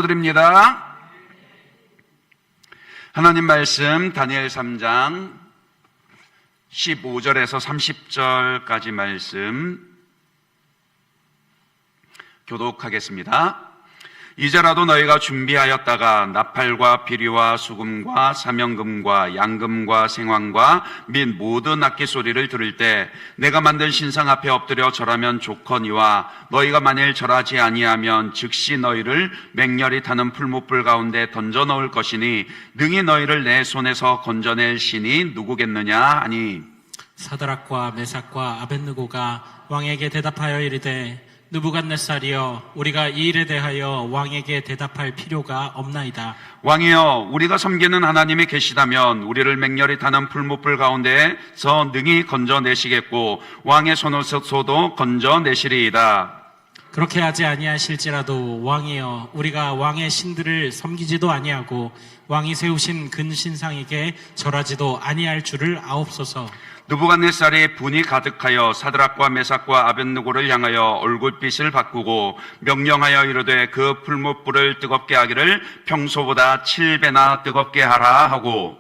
드립니다. 하나님 말씀 다니엘 3장 15절에서 30절까지 말씀 교독하겠습니다. 이제라도 너희가 준비하였다가 나팔과 비리와 수금과 사명금과 양금과 생황과 및 모든 악기 소리를 들을 때 내가 만든 신상 앞에 엎드려 절하면 좋거니와 너희가 만일 절하지 아니하면 즉시 너희를 맹렬히 타는 풀무불 가운데 던져 넣을 것이니 능히 너희를 내 손에서 건져낼 신이 누구겠느냐 하니, 사드락과 메삭과 아벳느고가 왕에게 대답하여 이르되 느부갓네살이여, 우리가 이 일에 대하여 왕에게 대답할 필요가 없나이다. 왕이여, 우리가 섬기는 하나님이 계시다면 우리를 맹렬히 타는 풀무불 가운데서 능히 건져내시겠고 왕의 손에서도 건져내시리이다. 그렇게 하지 아니하실지라도 왕이여, 우리가 왕의 신들을 섬기지도 아니하고 왕이 세우신 근신상에게 절하지도 아니할 줄을 아옵소서. 느부갓네살이 분이 가득하여 사드락과 메삭과 아벳느고를 향하여 얼굴빛을 바꾸고 명령하여 이르되 그 풀무불을 뜨겁게 하기를 평소보다 7배나 뜨겁게 하라 하고,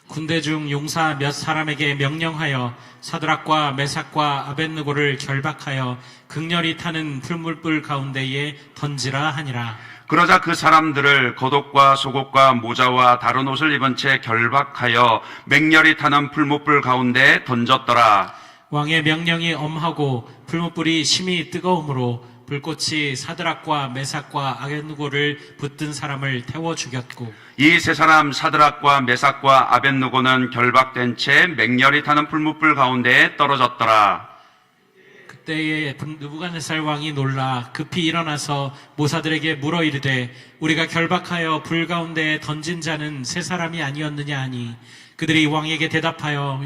군대 중 용사 몇 사람에게 명령하여 사드락과 메삭과 아벳느고를 결박하여 극렬히 타는 풀무불 가운데에 던지라 하니라. 그러자 그 사람들을 겉옷과 속옷과 모자와 다른 옷을 입은 채 결박하여 맹렬히 타는 풀무불 가운데 던졌더라. 왕의 명령이 엄하고 풀무불이 심히 뜨거우므로 불꽃이 사드락과 메삭과 아벳느고를 붙든 사람을 태워 죽였고, 이 세 사람 사드락과 메삭과 아벳느고는 결박된 채 맹렬히 타는 풀무불 가운데에 떨어졌더라. 그때에 느부갓네살 왕이 놀라 급히 일어나서 모사들에게 물어 이르되 우리가 결박하여 불 가운데에 던진 자는 세 사람이 아니었느냐 하니, 그들이 왕에게 대답하여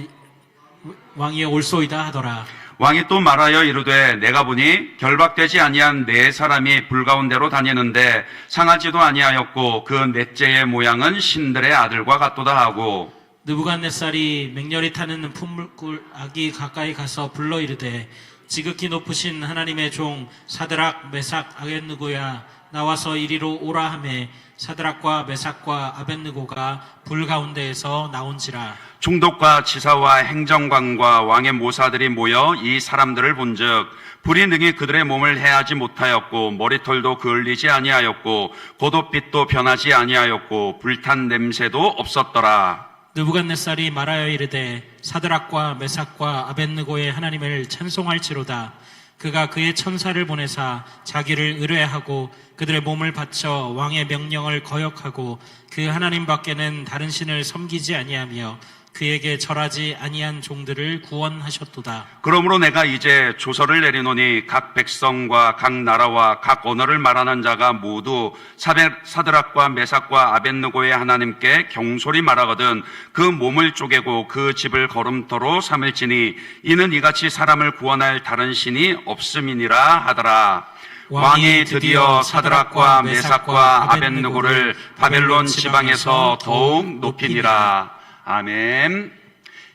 왕이여 올소이다 하더라. 왕이 또 말하여 이르되 내가 보니 결박되지 아니한 네 사람이 불 가운데로 다니는데 상하지도 아니하였고 그 넷째의 모양은 신들의 아들과 같도다 하고, 느부갓네살이 맹렬히 타는 풀무불 악이 가까이 가서 불러 이르되 지극히 높으신 하나님의 종 사드락 메삭 아벳느고야, 나와서 이리로 오라 하매 사드락과 메삭과 아벳느고가 불 가운데에서 나온지라. 총독과 지사와 행정관과 왕의 모사들이 모여 이 사람들을 본즉 불이 능히 그들의 몸을 해하지 못하였고 머리털도 그을리지 아니하였고 겉옷빛도 변하지 아니하였고 불탄 냄새도 없었더라. 느부갓네살이 말하여 이르되 사드락과 메삭과 아벳느고의 하나님을 찬송할지로다. 그가 그의 천사를 보내사 자기를 의뢰하고 그들의 몸을 바쳐 왕의 명령을 거역하고 그 하나님 밖에는 다른 신을 섬기지 아니하며 그에게 절하지 아니한 종들을 구원하셨도다. 그러므로 내가 이제 조서를 내리노니 각 백성과 각 나라와 각 언어를 말하는 자가 모두 사드락과 메삭과 아벳느고의 하나님께 경솔히 말하거든 그 몸을 쪼개고 그 집을 걸음터로 삼을지니 이는 이같이 사람을 구원할 다른 신이 없음이니라 하더라. 왕이 드디어 사드락과 메삭과 아벳느고를 바벨론 지방에서 더욱 높이니라. 아멘.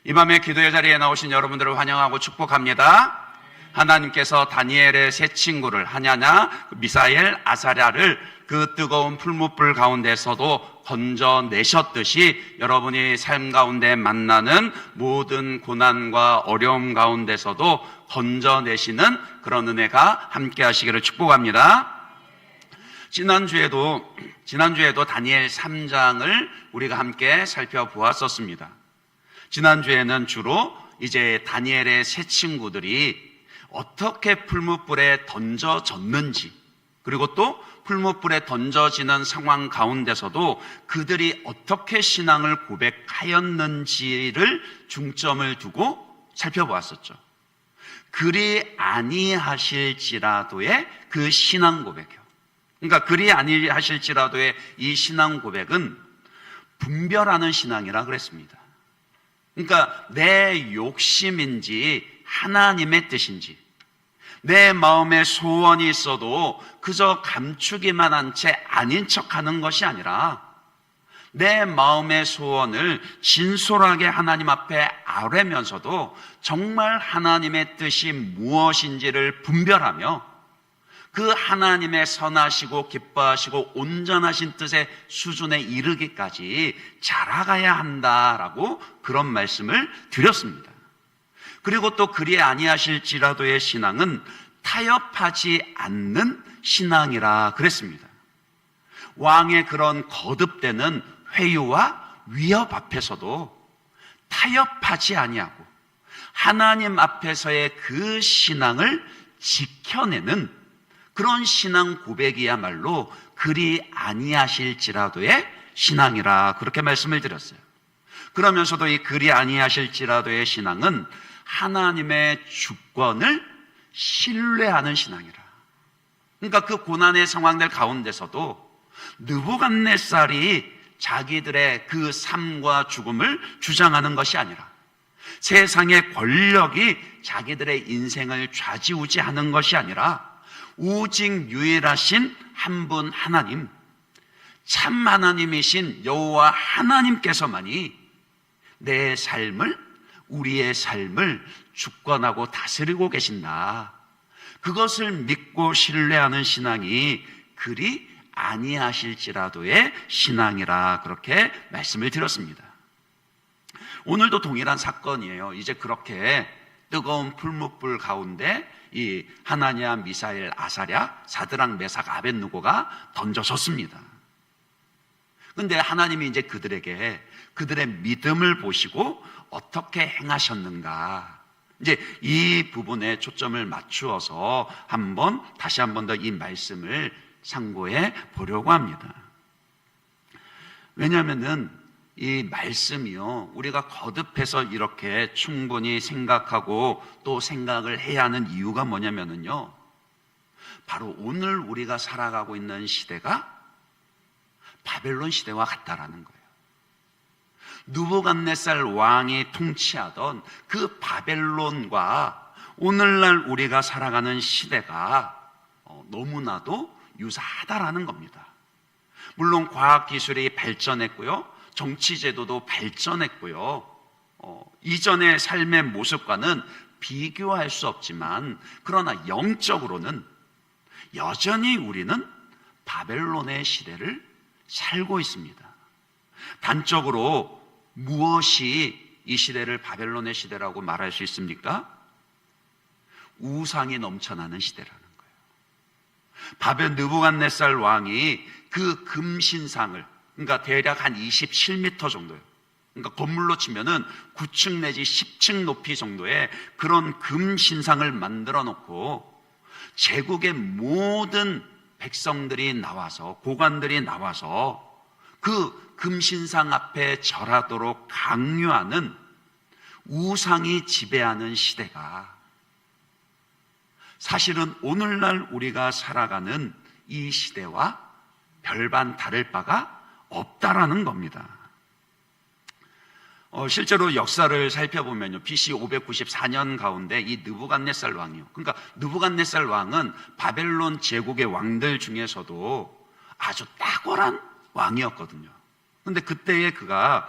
이 밤에 기도의 자리에 나오신 여러분들을 환영하고 축복합니다. 하나님께서 다니엘의 세 친구를 하냐냐, 미사엘, 아사랴를 그 뜨거운 풀무불 가운데서도 건져내셨듯이 여러분이 삶 가운데 만나는 모든 고난과 어려움 가운데서도 건져내시는 그런 은혜가 함께 하시기를 축복합니다. 지난주에도 다니엘 3장을 우리가 함께 살펴보았었습니다. 지난주에는 주로 이제 다니엘의 세 친구들이 어떻게 풀무불에 던져졌는지, 그리고 또 풀무불에 던져지는 상황 가운데서도 그들이 어떻게 신앙을 고백하였는지를 중점을 두고 살펴보았었죠. 그리 아니하실지라도의 그 신앙 고백이요. 그러니까 그리 아니하실지라도의 이 신앙 고백은 분별하는 신앙이라 그랬습니다. 그러니까 내 욕심인지 하나님의 뜻인지, 내 마음에 소원이 있어도 그저 감추기만 한 채 아닌 척하는 것이 아니라 내 마음의 소원을 진솔하게 하나님 앞에 아뢰면서도 정말 하나님의 뜻이 무엇인지를 분별하며 그 하나님의 선하시고 기뻐하시고 온전하신 뜻의 수준에 이르기까지 자라가야 한다라고 그런 말씀을 드렸습니다. 그리고 또 그리 아니하실지라도의 신앙은 타협하지 않는 신앙이라 그랬습니다. 왕의 그런 거듭되는 회유와 위협 앞에서도 타협하지 아니하고 하나님 앞에서의 그 신앙을 지켜내는 그런 신앙 고백이야말로 그리 아니하실지라도의 신앙이라 그렇게 말씀을 드렸어요. 그러면서도 이 그리 아니하실지라도의 신앙은 하나님의 주권을 신뢰하는 신앙이라. 그러니까 그 고난의 상황들 가운데서도 느부갓네살이 자기들의 그 삶과 죽음을 주장하는 것이 아니라 세상의 권력이 자기들의 인생을 좌지우지하는 것이 아니라 오직 유일하신 한 분 하나님, 참 하나님이신 여호와 하나님께서만이 내 삶을, 우리의 삶을 주권하고 다스리고 계신다. 그것을 믿고 신뢰하는 신앙이 그리 아니하실지라도의 신앙이라 그렇게 말씀을 드렸습니다. 오늘도 동일한 사건이에요. 이제 그렇게 뜨거운 풀무불 가운데 이 하나냐, 미사엘, 아사랴, 사드락, 메삭, 아벳느고가 던져졌습니다. 근데 하나님이 이제 그들에게 그들의 믿음을 보시고 어떻게 행하셨는가, 이제 이 부분에 초점을 맞추어서 다시 한 번 더 이 말씀을 상고해 보려고 합니다. 왜냐하면은 이 말씀이요, 우리가 거듭해서 이렇게 충분히 생각하고 또 생각을 해야 하는 이유가 뭐냐면은요, 바로 오늘 우리가 살아가고 있는 시대가 바벨론 시대와 같다라는 거예요. 느부갓네살 왕이 통치하던 그 바벨론과 오늘날 우리가 살아가는 시대가 너무나도 유사하다라는 겁니다. 물론 과학기술이 발전했고요, 정치제도도 발전했고요, 이전의 삶의 모습과는 비교할 수 없지만, 그러나 영적으로는 여전히 우리는 바벨론의 시대를 살고 있습니다. 단적으로 무엇이 이 시대를 바벨론의 시대라고 말할 수 있습니까? 우상이 넘쳐나는 시대라는 거예요. 느부갓네살 왕이 그 금신상을, 그러니까 대략 한 27m 정도예요. 그러니까 건물로 치면은 9층 내지 10층 높이 정도의 그런 금신상을 만들어 놓고 제국의 모든 백성들이 나와서, 고관들이 나와서 그 금신상 앞에 절하도록 강요하는, 우상이 지배하는 시대가 사실은 오늘날 우리가 살아가는 이 시대와 별반 다를 바가 없다라는 겁니다. 실제로 역사를 살펴보면요, BC 594년 가운데 이 느부갓네살 왕이요, 그러니까 느부갓네살 왕은 바벨론 제국의 왕들 중에서도 아주 탁월한 왕이었거든요. 근데 그때에 그가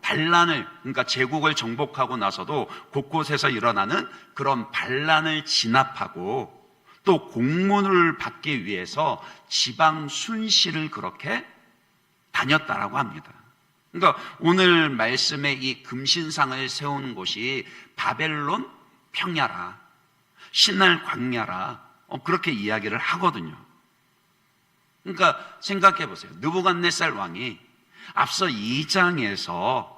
반란을, 그러니까 제국을 정복하고 나서도 곳곳에서 일어나는 그런 반란을 진압하고 또 공문을 받기 위해서 지방 순시를 그렇게 다녔다라고 합니다. 그러니까 오늘 말씀에 이 금신상을 세우는 곳이 바벨론 평야라, 신할 광야라, 그렇게 이야기를 하거든요. 그러니까 생각해 보세요. 느부갓네살 왕이 앞서 2장에서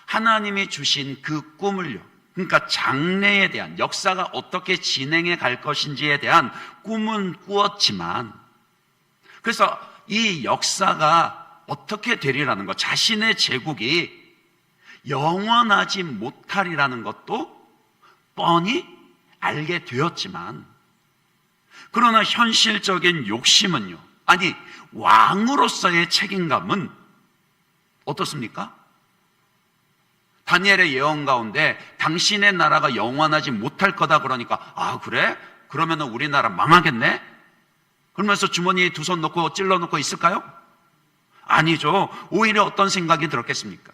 하나님이 주신 그 꿈을요, 그러니까 장래에 대한, 역사가 어떻게 진행해 갈 것인지에 대한 꿈은 꾸었지만, 그래서 이 역사가 어떻게 되리라는 것, 자신의 제국이 영원하지 못하리라는 것도 뻔히 알게 되었지만, 그러나 현실적인 욕심은요, 아니 왕으로서의 책임감은 어떻습니까? 다니엘의 예언 가운데 당신의 나라가 영원하지 못할 거다 그러니까, 아 그래? 그러면 우리나라 망하겠네? 그러면서 주머니에 두 손 넣고 찔러 놓고 있을까요? 아니죠. 오히려 어떤 생각이 들었겠습니까?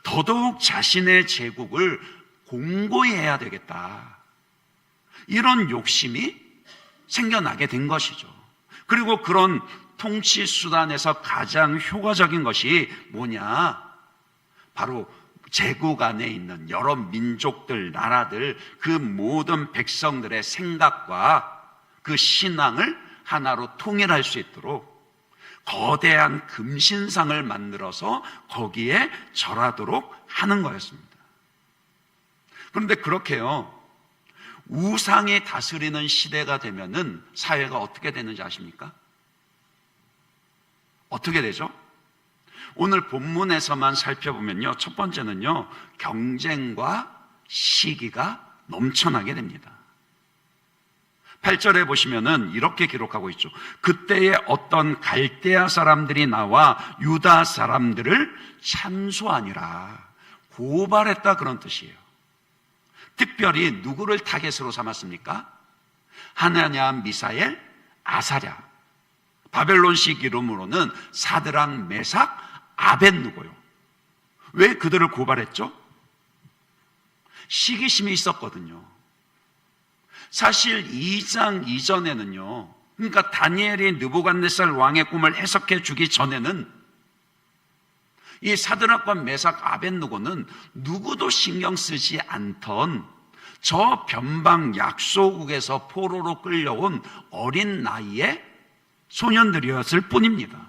더더욱 자신의 제국을 공고히 해야 되겠다, 이런 욕심이 생겨나게 된 것이죠. 그리고 그런 통치 수단에서 가장 효과적인 것이 뭐냐? 바로 제국 안에 있는 여러 민족들, 나라들, 그 모든 백성들의 생각과 그 신앙을 하나로 통일할 수 있도록 거대한 금신상을 만들어서 거기에 절하도록 하는 거였습니다. 그런데 그렇게요, 우상이 다스리는 시대가 되면은 사회가 어떻게 되는지 아십니까? 어떻게 되죠? 오늘 본문에서만 살펴보면요, 첫 번째는요, 경쟁과 시기가 넘쳐나게 됩니다. 8절에 보시면은 이렇게 기록하고 있죠. 그때에 어떤 갈대아 사람들이 나와 유다 사람들을 참소하니라. 고발했다, 그런 뜻이에요. 특별히 누구를 타겟으로 삼았습니까? 하나냐, 미사엘, 아사랴. 바벨론식 이름으로는 사드락, 메삭, 아벳느고요. 왜 그들을 고발했죠? 시기심이 있었거든요. 사실 2장 이전에는요, 그러니까 다니엘이 느부갓네살 왕의 꿈을 해석해 주기 전에는 이 사드락과 메삭, 아벳느고는 누구도 신경 쓰지 않던 저 변방 약소국에서 포로로 끌려온 어린 나이의 소년들이었을 뿐입니다.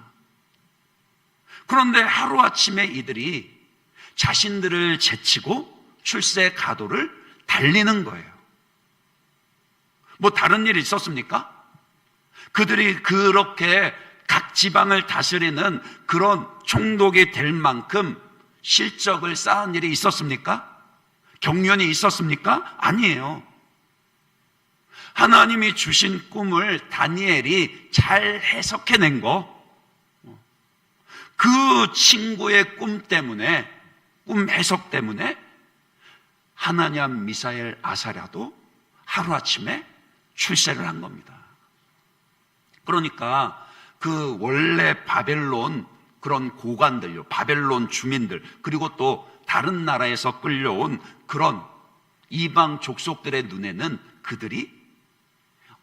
그런데 하루아침에 이들이 자신들을 제치고 출세 가도를 달리는 거예요. 뭐 다른 일이 있었습니까? 그들이 그렇게 각 지방을 다스리는 그런 총독이 될 만큼 실적을 쌓은 일이 있었습니까? 경륜이 있었습니까? 아니에요. 하나님이 주신 꿈을 다니엘이 잘 해석해낸 거, 그 친구의 꿈 때문에, 꿈 해석 때문에 하나냐, 미사엘, 아사랴도 하루아침에 출세를 한 겁니다. 그러니까 그 원래 바벨론 그런 고관들요, 바벨론 주민들, 그리고 또 다른 나라에서 끌려온 그런 이방 족속들의 눈에는 그들이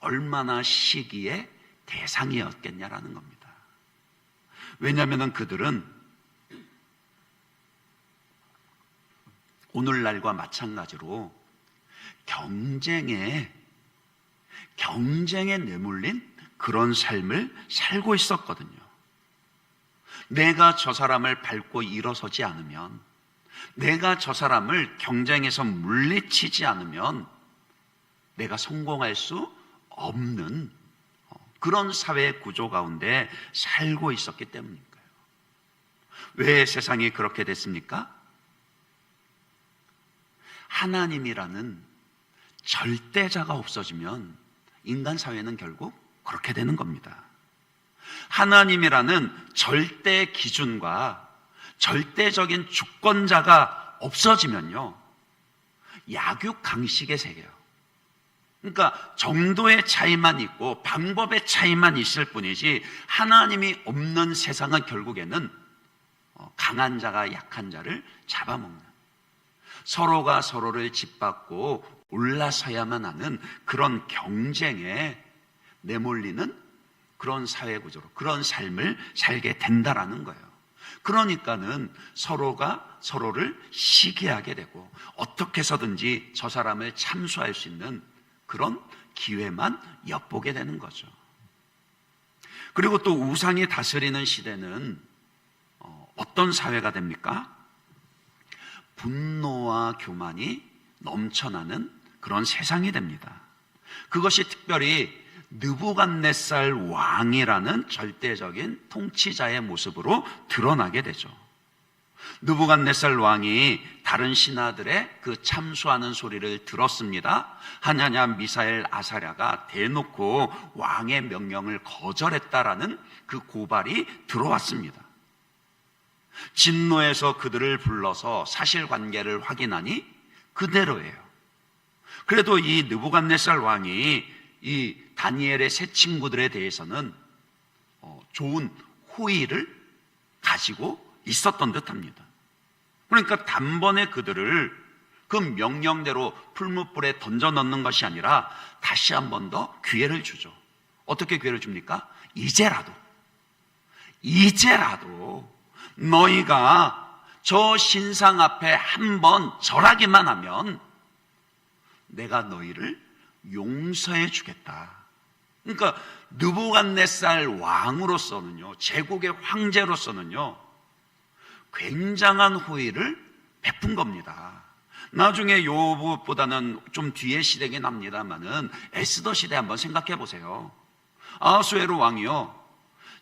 얼마나 시기의 대상이었겠냐라는 겁니다. 왜냐하면 그들은 오늘날과 마찬가지로 경쟁에 내몰린 그런 삶을 살고 있었거든요. 내가 저 사람을 밟고 일어서지 않으면, 내가 저 사람을 경쟁에서 물리치지 않으면 내가 성공할 수 없는 그런 사회 구조 가운데 살고 있었기 때문일까요? 왜 세상이 그렇게 됐습니까? 하나님이라는 절대자가 없어지면 인간 사회는 결국 그렇게 되는 겁니다. 하나님이라는 절대 기준과 절대적인 주권자가 없어지면요, 약육강식의 세계예요. 그러니까 정도의 차이만 있고 방법의 차이만 있을 뿐이지 하나님이 없는 세상은 결국에는 강한 자가 약한 자를 잡아먹는, 서로가 서로를 짓밟고 올라서야만 하는 그런 경쟁에 내몰리는 그런 사회 구조로, 그런 삶을 살게 된다라는 거예요. 그러니까는 서로가 서로를 시기하게 되고 어떻게 해서든지 저 사람을 참수할 수 있는 그런 기회만 엿보게 되는 거죠. 그리고 또 우상이 다스리는 시대는 어떤 사회가 됩니까? 분노와 교만이 넘쳐나는 그런 세상이 됩니다. 그것이 특별히 느부갓네살 왕이라는 절대적인 통치자의 모습으로 드러나게 되죠. 느부갓네살 왕이 다른 신하들의 그 참수하는 소리를 들었습니다. 하냐냐, 미사엘, 아사랴가 대놓고 왕의 명령을 거절했다라는 그 고발이 들어왔습니다. 진노해서 그들을 불러서 사실관계를 확인하니 그대로예요. 그래도 이 느부갓네살 왕이 이 다니엘의 세 친구들에 대해서는 좋은 호의를 가지고 있었던 듯합니다. 그러니까 단번에 그들을 그 명령대로 풀무불에 던져 넣는 것이 아니라 다시 한 번 더 기회를 주죠. 어떻게 기회를 줍니까? 이제라도 너희가 저 신상 앞에 한 번 절하기만 하면 내가 너희를 용서해 주겠다. 그러니까 느부갓네살 왕으로서는요, 제국의 황제로서는요, 굉장한 호의를 베푼 겁니다. 나중에 요것보다는 좀 뒤에 시대긴 합니다만은 에스더 시대 한번 생각해 보세요. 아하수에로 왕이요,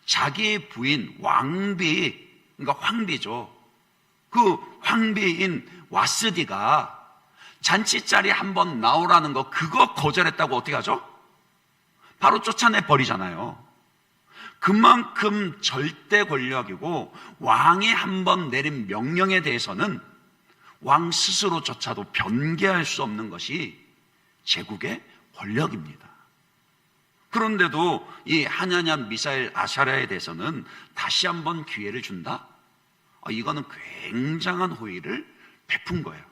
자기 부인 왕비, 그러니까 황비죠. 그 황비인 와스디가 잔치자리 한번 나오라는 거, 그거 거절했다고 어떻게 하죠? 바로 쫓아내 버리잖아요. 그만큼 절대 권력이고, 왕이 한번 내린 명령에 대해서는 왕 스스로조차도 변개할 수 없는 것이 제국의 권력입니다. 그런데도 이 하냐냐, 미사엘, 아사랴에 대해서는 다시 한번 기회를 준다? 이거는 굉장한 호의를 베푼 거예요.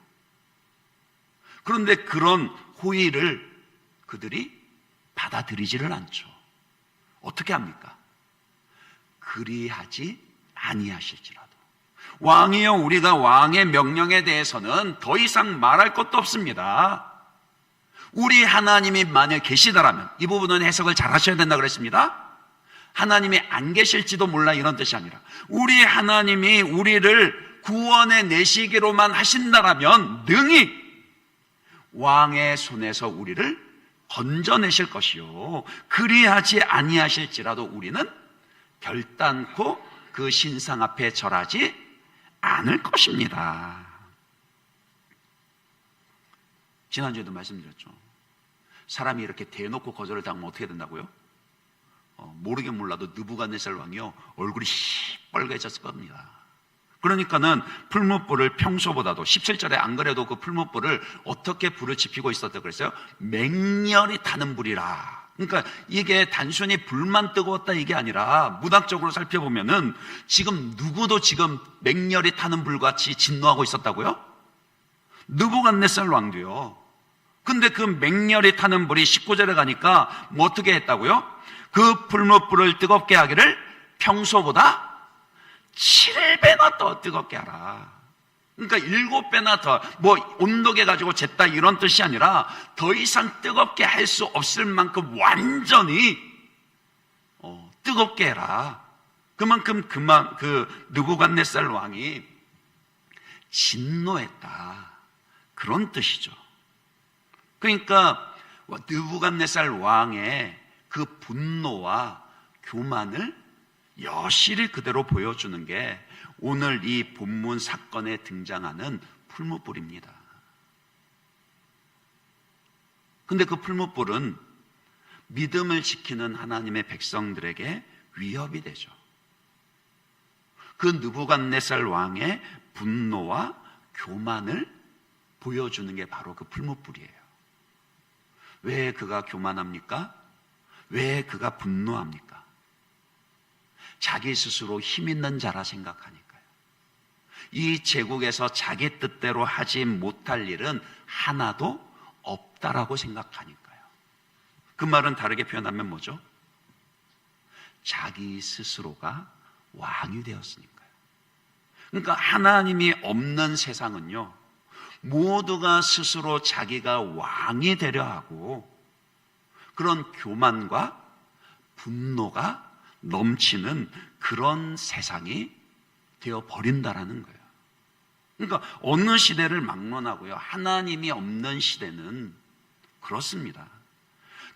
그런데 그런 호의를 그들이 받아들이지를 않죠. 어떻게 합니까? 그리하지 아니하실지라도. 왕이여, 우리가 왕의 명령에 대해서는 더 이상 말할 것도 없습니다. 우리 하나님이 만약 계시더라면, 이 부분은 해석을 잘 하셔야 된다고 그랬습니다. 하나님이 안 계실지도 몰라, 이런 뜻이 아니라 우리 하나님이 우리를 구원해 내시기로만 하신다라면 능히 왕의 손에서 우리를 건져내실 것이요, 그리하지 아니하실지라도 우리는 결단코 그 신상 앞에 절하지 않을 것입니다. 지난주에도 말씀드렸죠. 사람이 이렇게 대놓고 거절을 당하면 어떻게 된다고요? 모르긴 몰라도 느부갓네살 왕이요, 얼굴이 시뻘개졌을 겁니다. 그러니까는 풀무불을 평소보다도 17절에 안 그래도 그 풀무불을 어떻게 불을 지피고 있었다고 그랬어요? 맹렬히 타는 불이라. 그러니까 이게 단순히 불만 뜨거웠다 이게 아니라 문학적으로 살펴보면은 지금 누구도 지금 맹렬히 타는 불같이 진노하고 있었다고요? 느부갓네살 왕도요. 근데 그 맹렬히 타는 불이 19절에 가니까 뭐 어떻게 했다고요? 그 풀무불을 뜨겁게 하기를 평소보다 7배나 더 뜨겁게 하라. 그러니까 7배나 더, 뭐 온도계 가지고 쟀다 이런 뜻이 아니라 더 이상 뜨겁게 할 수 없을 만큼 완전히 뜨겁게 해라. 그만큼 그 느부갓네살 왕이 진노했다, 그런 뜻이죠. 그러니까 느부갓네살 왕의 그 분노와 교만을 여실히 그대로 보여주는 게 오늘 이 본문 사건에 등장하는 풀무불입니다. 근데 그 풀무불은 믿음을 지키는 하나님의 백성들에게 위협이 되죠. 그 느부갓네살 왕의 분노와 교만을 보여주는 게 바로 그 풀무불이에요. 왜 그가 교만합니까? 왜 그가 분노합니까? 자기 스스로 힘 있는 자라 생각하니까요. 이 제국에서 자기 뜻대로 하지 못할 일은 하나도 없다라고 생각하니까요. 그 말은 다르게 표현하면 뭐죠? 자기 스스로가 왕이 되었으니까요. 그러니까 하나님이 없는 세상은요, 모두가 스스로 자기가 왕이 되려 하고 그런 교만과 분노가 넘치는 그런 세상이 되어버린다라는 거예요. 그러니까 어느 시대를 막론하고요, 하나님이 없는 시대는 그렇습니다.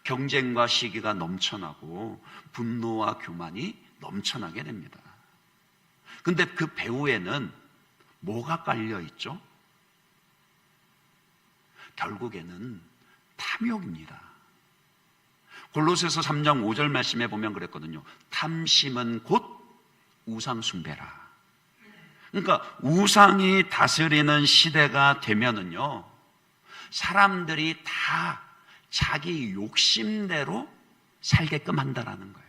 경쟁과 시기가 넘쳐나고 분노와 교만이 넘쳐나게 됩니다. 근데 그 배후에는 뭐가 깔려 있죠? 결국에는 탐욕입니다. 골로새서 3장 5절 말씀에 보면 그랬거든요. 탐심은 곧 우상 숭배라. 그러니까 우상이 다스리는 시대가 되면은요, 사람들이 다 자기 욕심대로 살게끔 한다라는 거예요.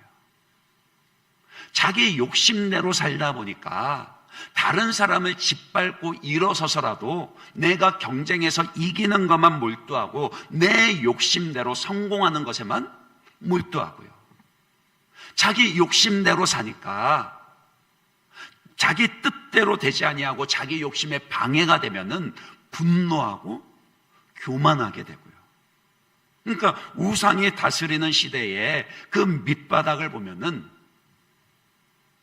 자기 욕심대로 살다 보니까 다른 사람을 짓밟고 일어서서라도 내가 경쟁에서 이기는 것만 몰두하고 내 욕심대로 성공하는 것에만 몰두하고요. 자기 욕심대로 사니까 자기 뜻대로 되지 아니하고 자기 욕심에 방해가 되면은 분노하고 교만하게 되고요. 그러니까 우상이 다스리는 시대에 그 밑바닥을 보면은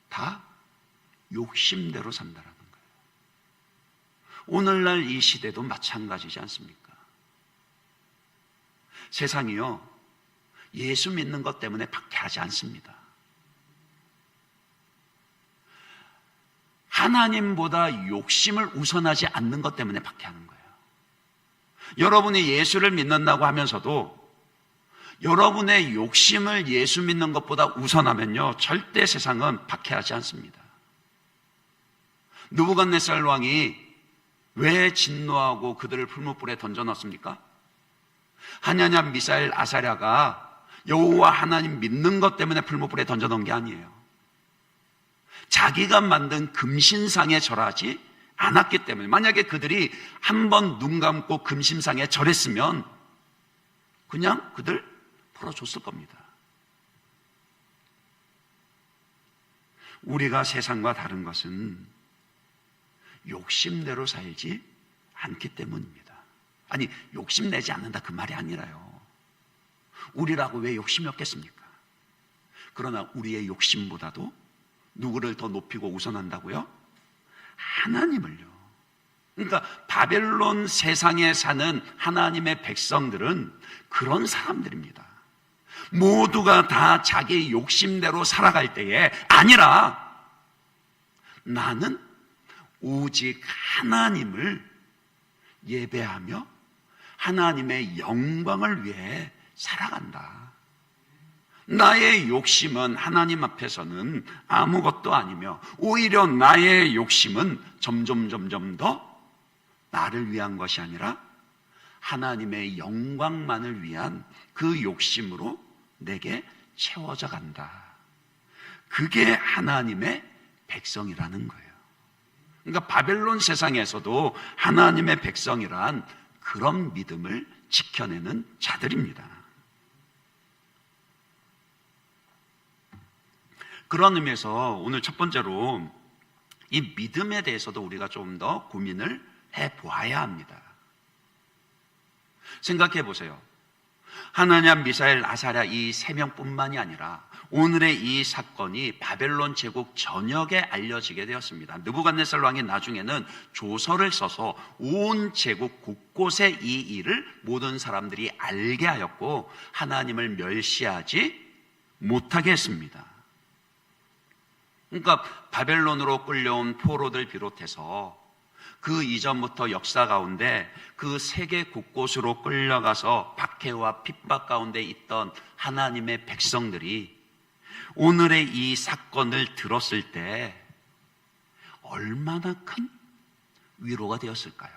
다 욕심대로 산다라는 거예요. 오늘날 이 시대도 마찬가지지 않습니까? 세상이요, 예수 믿는 것 때문에 박해하지 않습니다. 하나님보다 욕심을 우선하지 않는 것 때문에 박해하는 거예요. 여러분이 예수를 믿는다고 하면서도 여러분의 욕심을 예수 믿는 것보다 우선하면요, 절대 세상은 박해하지 않습니다. 느부갓네살 왕이 왜 진노하고 그들을 풀무불에 던져놨습니까? 하나냐, 미사엘, 아사랴가 여호와 하나님 믿는 것 때문에 풀무불에 던져놓은 게 아니에요. 자기가 만든 금신상에 절하지 않았기 때문에, 만약에 그들이 한 번 눈 감고 금신상에 절했으면 그냥 그들 풀어줬을 겁니다. 우리가 세상과 다른 것은 욕심대로 살지 않기 때문입니다. 아니, 욕심내지 않는다 그 말이 아니라요. 우리라고 왜 욕심이 없겠습니까? 그러나 우리의 욕심보다도 누구를 더 높이고 우선한다고요? 하나님을요. 그러니까 바벨론 세상에 사는 하나님의 백성들은 그런 사람들입니다. 모두가 다 자기 욕심대로 살아갈 때에 아니라 나는 오직 하나님을 예배하며 하나님의 영광을 위해 살아간다. 나의 욕심은 하나님 앞에서는 아무것도 아니며 오히려 나의 욕심은 점점 더 나를 위한 것이 아니라 하나님의 영광만을 위한 그 욕심으로 내게 채워져 간다. 그게 하나님의 백성이라는 거예요. 그러니까 바벨론 세상에서도 하나님의 백성이란 그런 믿음을 지켜내는 자들입니다. 그런 의미에서 오늘 첫 번째로 이 믿음에 대해서도 우리가 좀 더 고민을 해보아야 합니다. 생각해 보세요. 하나냐, 미사엘, 아사랴 이 세 명뿐만이 아니라 오늘의 이 사건이 바벨론 제국 전역에 알려지게 되었습니다. 느부갓네살 왕이 나중에는 조서를 써서 온 제국 곳곳에 이 일을 모든 사람들이 알게 하였고 하나님을 멸시하지 못하게 했습니다. 그러니까 바벨론으로 끌려온 포로들 비롯해서 그 이전부터 역사 가운데 그 세계 곳곳으로 끌려가서 박해와 핍박 가운데 있던 하나님의 백성들이 오늘의 이 사건을 들었을 때 얼마나 큰 위로가 되었을까요?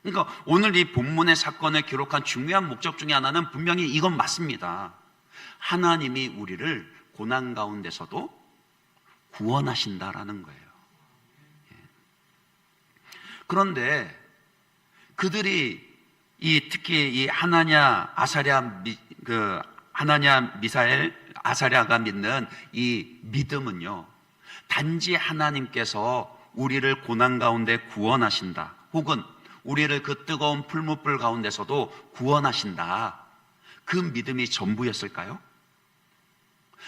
그러니까 오늘 이 본문의 사건을 기록한 중요한 목적 중에 하나는 분명히 이건 맞습니다. 하나님이 우리를 고난 가운데서도 구원하신다라는 거예요. 그런데 그들이 특히 이 하나냐, 미사엘, 아사랴가 믿는 이 믿음은요, 단지 하나님께서 우리를 고난 가운데 구원하신다, 혹은 우리를 그 뜨거운 풀무불 가운데서도 구원하신다, 그 믿음이 전부였을까요?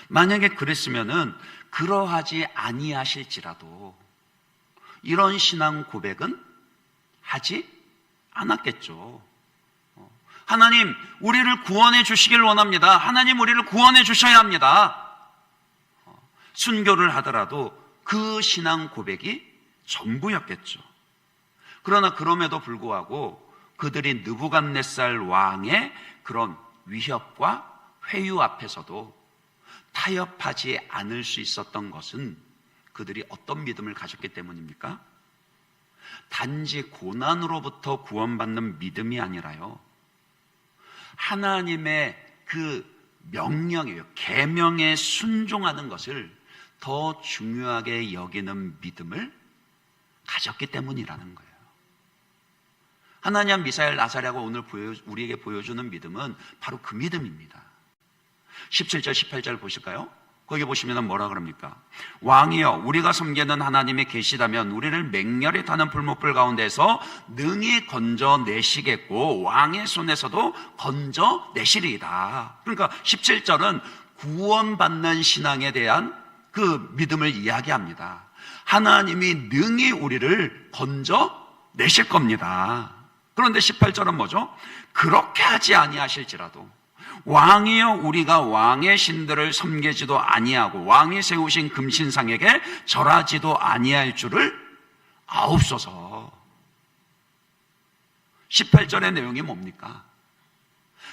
만약에 그랬으면은 그러하지 아니하실지라도 이런 신앙 고백은 하지 않았겠죠. 하나님, 우리를 구원해 주시길 원합니다. 하나님, 우리를 구원해 주셔야 합니다. 순교를 하더라도 그 신앙 고백이 전부였겠죠. 그러나 그럼에도 불구하고 그들이 느부갓네살 왕의 그런 위협과 회유 앞에서도 타협하지 않을 수 있었던 것은 그들이 어떤 믿음을 가졌기 때문입니까? 단지 고난으로부터 구원받는 믿음이 아니라요, 하나님의 그 명령이에요. 계명에 순종하는 것을 더 중요하게 여기는 믿음을 가졌기 때문이라는 거예요. 하나냐, 미사엘, 아사랴가 오늘 우리에게 보여주는 믿음은 바로 그 믿음입니다. 17절, 18절 보실까요? 거기 보시면 뭐라 그럽니까? 왕이여, 우리가 섬기는 하나님이 계시다면 우리를 맹렬히 타는 불못불 가운데서 능히 건져내시겠고 왕의 손에서도 건져내시리이다. 그러니까 17절은 구원받는 신앙에 대한 그 믿음을 이야기합니다. 하나님이 능히 우리를 건져내실 겁니다. 그런데 18절은 뭐죠? 그렇게 하지 아니하실지라도 왕이여, 우리가 왕의 신들을 섬기지도 아니하고 왕이 세우신 금신상에게 절하지도 아니할 줄을 아옵소서. 18절의 내용이 뭡니까?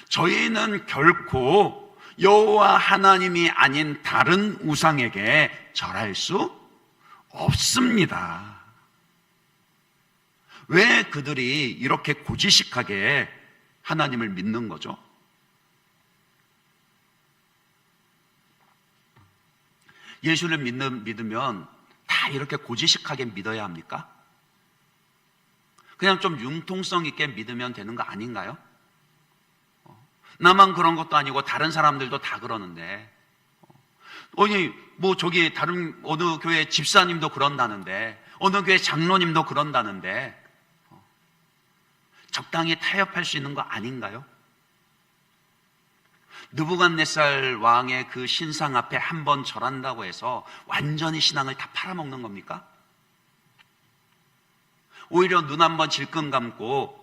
저희는 결코 여호와 하나님이 아닌 다른 우상에게 절할 수 없습니다. 왜 그들이 이렇게 고지식하게 하나님을 믿는 거죠? 예수를 믿으면 다 이렇게 고지식하게 믿어야 합니까? 그냥 좀 융통성 있게 믿으면 되는 거 아닌가요? 나만 그런 것도 아니고 다른 사람들도 다 그러는데, 아니 뭐 저기 다른 어느 교회 집사님도 그런다는데, 어느 교회 장로님도 그런다는데 적당히 타협할 수 있는 거 아닌가요? 느부갓네살 왕의 그 신상 앞에 한 번 절한다고 해서 완전히 신앙을 다 팔아먹는 겁니까? 오히려 눈 한 번 질끈 감고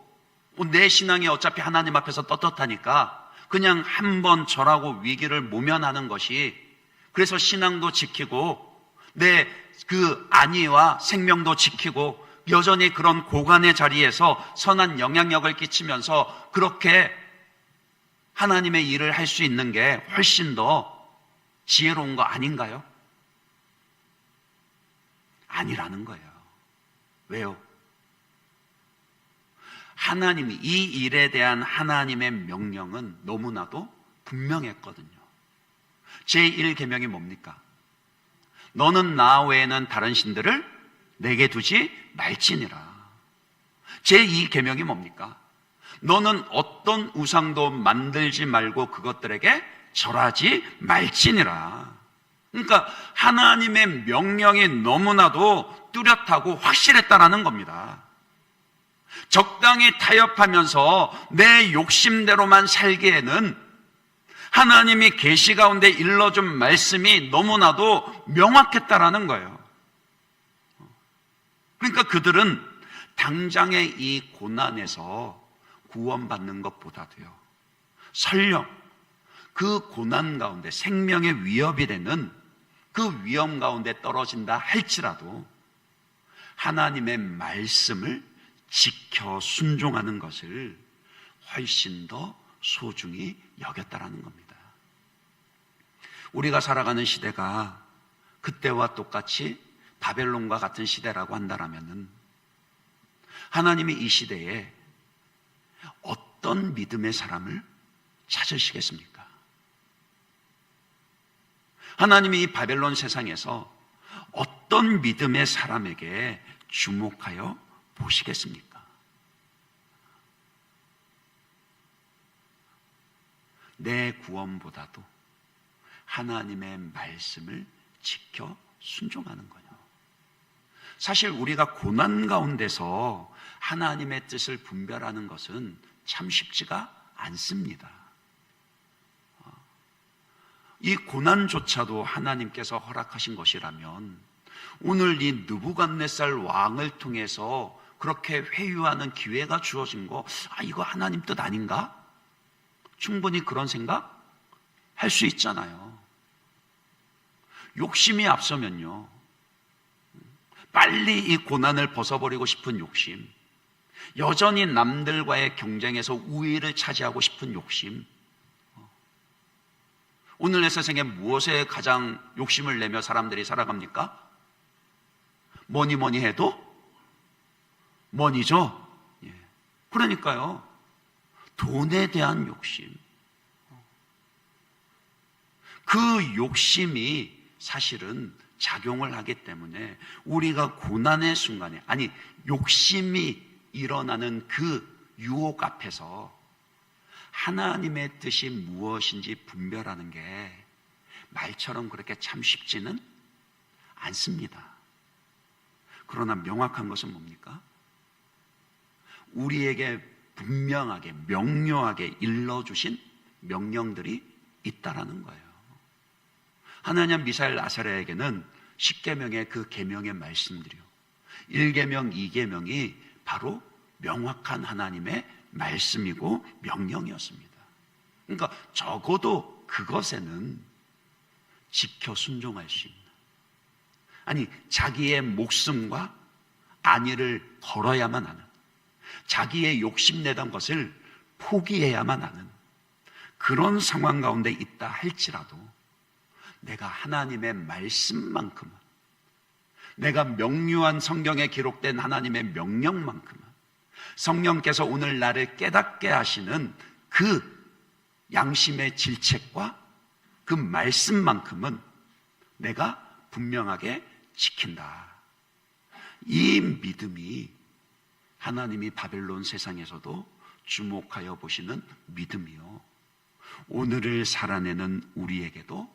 내 신앙이 어차피 하나님 앞에서 떳떳하니까 그냥 한 번 절하고 위기를 모면하는 것이, 그래서 신앙도 지키고 내 그 안위와 생명도 지키고 여전히 그런 고관의 자리에서 선한 영향력을 끼치면서 그렇게 하나님의 일을 할 수 있는 게 훨씬 더 지혜로운 거 아닌가요? 아니라는 거예요. 왜요? 하나님이, 이 일에 대한 하나님의 명령은 너무나도 분명했거든요. 제1계명이 뭡니까? 너는 나 외에는 다른 신들을 내게 두지 말지니라. 제2계명이 뭡니까? 너는 어떤 우상도 만들지 말고 그것들에게 절하지 말지니라. 그러니까 하나님의 명령이 너무나도 뚜렷하고 확실했다라는 겁니다. 적당히 타협하면서 내 욕심대로만 살기에는 하나님이 계시 가운데 일러준 말씀이 너무나도 명확했다라는 거예요. 그러니까 그들은 당장의 이 고난에서 구원받는 것보다도요, 설령 그 고난 가운데 생명의 위협이 되는 그 위험 가운데 떨어진다 할지라도 하나님의 말씀을 지켜 순종하는 것을 훨씬 더 소중히 여겼다라는 겁니다. 우리가 살아가는 시대가 그때와 똑같이 바벨론과 같은 시대라고 한다라면은 하나님이 이 시대에 어떤 믿음의 사람을 찾으시겠습니까? 하나님이 이 바벨론 세상에서 어떤 믿음의 사람에게 주목하여 보시겠습니까? 내 구원보다도 하나님의 말씀을 지켜 순종하는 거예요. 사실 우리가 고난 가운데서 하나님의 뜻을 분별하는 것은 참 쉽지가 않습니다. 이 고난조차도 하나님께서 허락하신 것이라면 오늘 이 느부갓네살 왕을 통해서 그렇게 회유하는 기회가 주어진 거, 이거 하나님 뜻 아닌가? 충분히 그런 생각 할 수 있잖아요. 욕심이 앞서면요, 빨리 이 고난을 벗어버리고 싶은 욕심, 여전히 남들과의 경쟁에서 우위를 차지하고 싶은 욕심, 오늘 내 세상에 무엇에 가장 욕심을 내며 사람들이 살아갑니까? 뭐니 해도 머니죠. 그러니까요, 돈에 대한 욕심, 그 욕심이 사실은 작용을 하기 때문에 우리가 고난의 순간에, 아니 욕심이 일어나는 그 유혹 앞에서 하나님의 뜻이 무엇인지 분별하는 게 말처럼 그렇게 참 쉽지는 않습니다. 그러나 명확한 것은 뭡니까? 우리에게 분명하게 명료하게 일러주신 명령들이 있다라는 거예요. 하나냐 미사엘 아사랴에게는 10계명의 그 계명의 말씀들이요, 1계명, 2계명이 바로 명확한 하나님의 말씀이고 명령이었습니다. 그러니까 적어도 그것에는 지켜 순종할 수 있는, 아니 자기의 목숨과 안위를 걸어야만 하는, 자기의 욕심내던 것을 포기해야만 하는 그런 상황 가운데 있다 할지라도 내가 하나님의 말씀만큼은, 내가 명료한 성경에 기록된 하나님의 명령만큼은, 성령께서 오늘 나를 깨닫게 하시는 그 양심의 질책과 그 말씀만큼은 내가 분명하게 지킨다. 이 믿음이 하나님이 바벨론 세상에서도 주목하여 보시는 믿음이요, 오늘을 살아내는 우리에게도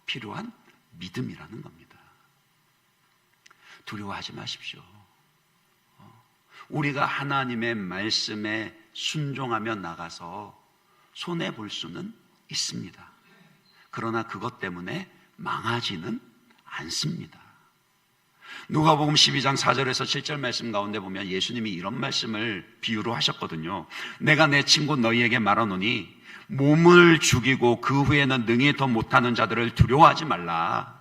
필요한 믿음이라는 겁니다. 두려워하지 마십시오. 우리가 하나님의 말씀에 순종하며 나가서 손해볼 수는 있습니다. 그러나 그것 때문에 망하지는 않습니다. 누가복음 12장 4절에서 7절 말씀 가운데 보면 예수님이 이런 말씀을 비유로 하셨거든요. 내가 내 친구 너희에게 말하노니 몸을 죽이고 그 후에는 능히 더 못하는 자들을 두려워하지 말라.